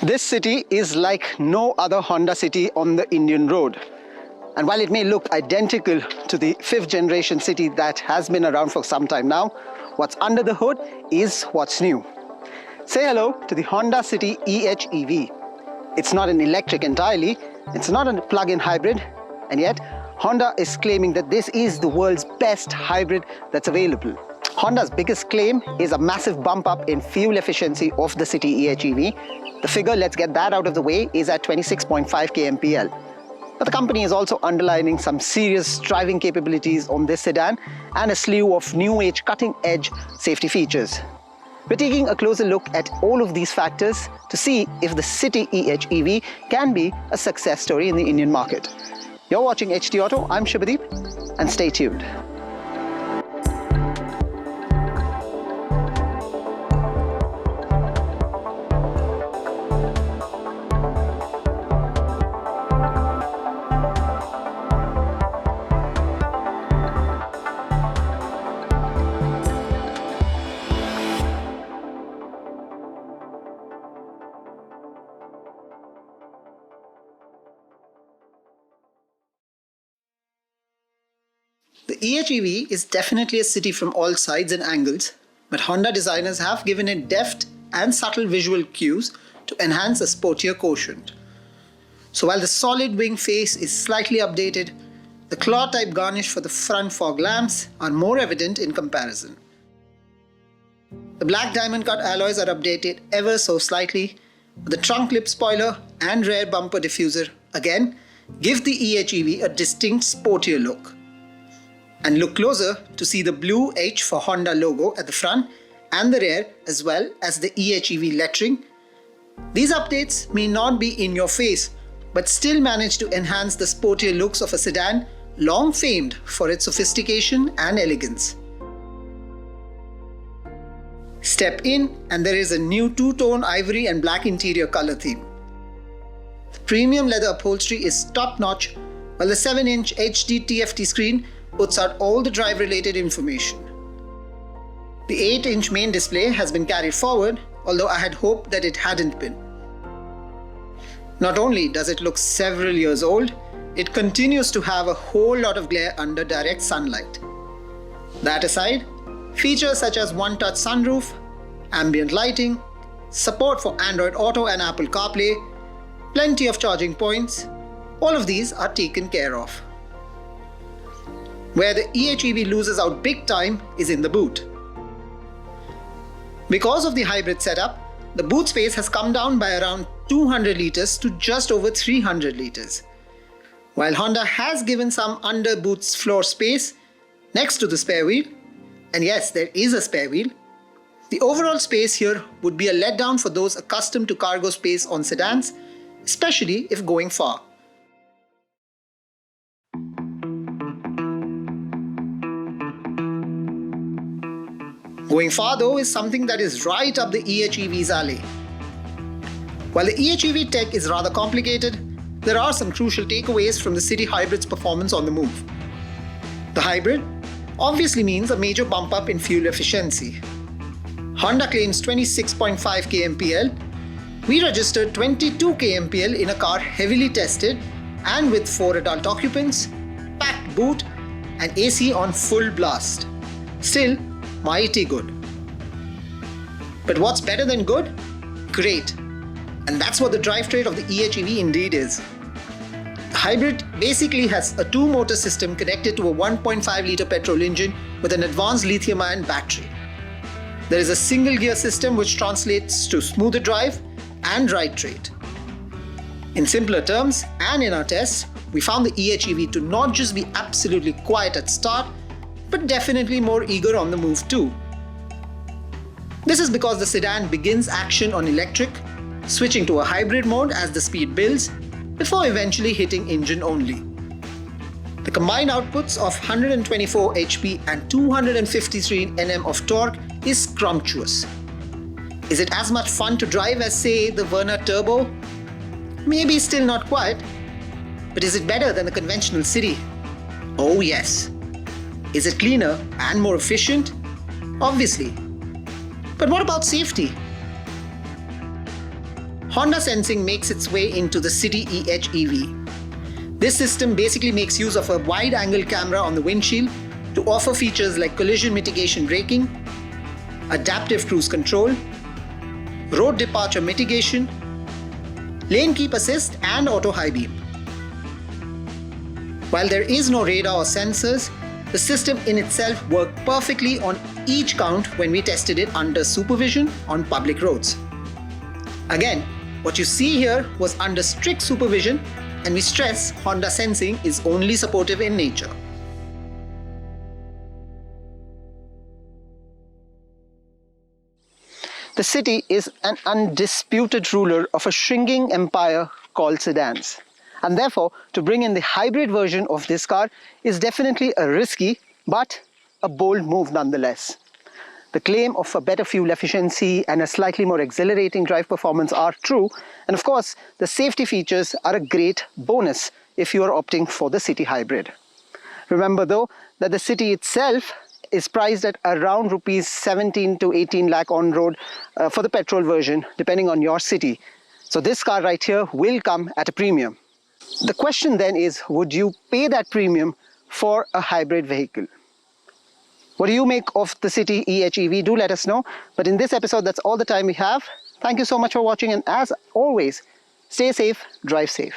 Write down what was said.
This city is like no other Honda city on the Indian road. And while it may look identical to the 5th generation city that has been around for some time now, what's under the hood is what's new. Say hello to the Honda City HEV. It's not an electric entirely, it's not a plug-in hybrid, and yet Honda is claiming that this is the world's best hybrid that's available. Honda's biggest claim is a massive bump up in fuel efficiency of the City HEV. The figure, let's get that out of the way, is at 26.5 kmpl. But the company is also underlining some serious driving capabilities on this sedan and a slew of new age cutting-edge safety features. We're taking a closer look at all of these factors to see if the City HEV can be a success story in the Indian market. You're watching HT Auto, I'm Shubhadeep, and stay tuned. The HEV is definitely a city from all sides and angles, but Honda designers have given it deft and subtle visual cues to enhance a sportier quotient. So while the solid wing face is slightly updated, the claw-type garnish for the front fog lamps are more evident in comparison. The black diamond-cut alloys are updated ever so slightly, but the trunk lip spoiler and rear bumper diffuser again give the HEV a distinct sportier look. And look closer to see the blue H for Honda logo at the front and the rear, as well as the HEV lettering. These updates may not be in your face, but still manage to enhance the sportier looks of a sedan long famed for its sophistication and elegance. Step in and there is a new two-tone ivory and black interior color theme. The premium leather upholstery is top-notch, while the 7-inch HD TFT screen puts out all the drive-related information. The 8-inch main display has been carried forward, although I had hoped that it hadn't been. Not only does it look several years old, it continues to have a whole lot of glare under direct sunlight. That aside, features such as one-touch sunroof, ambient lighting, support for Android Auto and Apple CarPlay, plenty of charging points, all of these are taken care of. Where the HEV loses out big time is in the boot. Because of the hybrid setup, the boot space has come down by around 200 litres to just over 300 litres. While Honda has given some under boot's floor space next to the spare wheel, and yes, there is a spare wheel, the overall space here would be a letdown for those accustomed to cargo space on sedans, especially if going far. Going far though is something that is right up the HEV's alley. While the HEV tech is rather complicated, there are some crucial takeaways from the City Hybrid's performance on the move. The hybrid obviously means a major bump up in fuel efficiency. Honda claims 26.5 kmpl. We registered 22 kmpl in a car heavily tested and with 4 adult occupants, packed boot and AC on full blast. Still, mighty good. But what's better than good? Great. And that's what the drivetrain of the HEV indeed is. The hybrid basically has a two-motor system connected to a 1.5-litre petrol engine with an advanced lithium-ion battery. There is a single-gear system which translates to smoother drive and ride trait. In simpler terms, and in our tests, we found the HEV to not just be absolutely quiet at start, but definitely more eager on the move too. This is because the sedan begins action on electric, switching to a hybrid mode as the speed builds, before eventually hitting engine only. The combined outputs of 124 HP and 253 Nm of torque is scrumptious. Is it as much fun to drive as, say, the Verna Turbo? Maybe still not quite, but is it better than the conventional City? Oh yes. Is it cleaner and more efficient? Obviously. But what about safety? Honda Sensing makes its way into the City HEV. This system basically makes use of a wide-angle camera on the windshield to offer features like collision mitigation braking, adaptive cruise control, road departure mitigation, lane keep assist and auto high beam. While there is no radar or sensors, the system in itself worked perfectly on each count when we tested it under supervision on public roads. Again, what you see here was under strict supervision, and we stress Honda Sensing is only supportive in nature. The City is an undisputed ruler of a shrinking empire called sedans. And therefore, to bring in the hybrid version of this car is definitely a risky but a bold move nonetheless. The claim of a better fuel efficiency and a slightly more exhilarating drive performance are true, and of course the safety features are a great bonus if you are opting for the City hybrid. Remember though that the City itself is priced at around rupees 17 to 18 lakh on road for the petrol version depending on your city. So this car right here will come at a premium. The question then is, would you pay that premium for a hybrid vehicle? What do you make of the City HEV? Do let us know. But in this episode, that's all the time we have. Thank you so much for watching, and as always, stay safe, drive safe.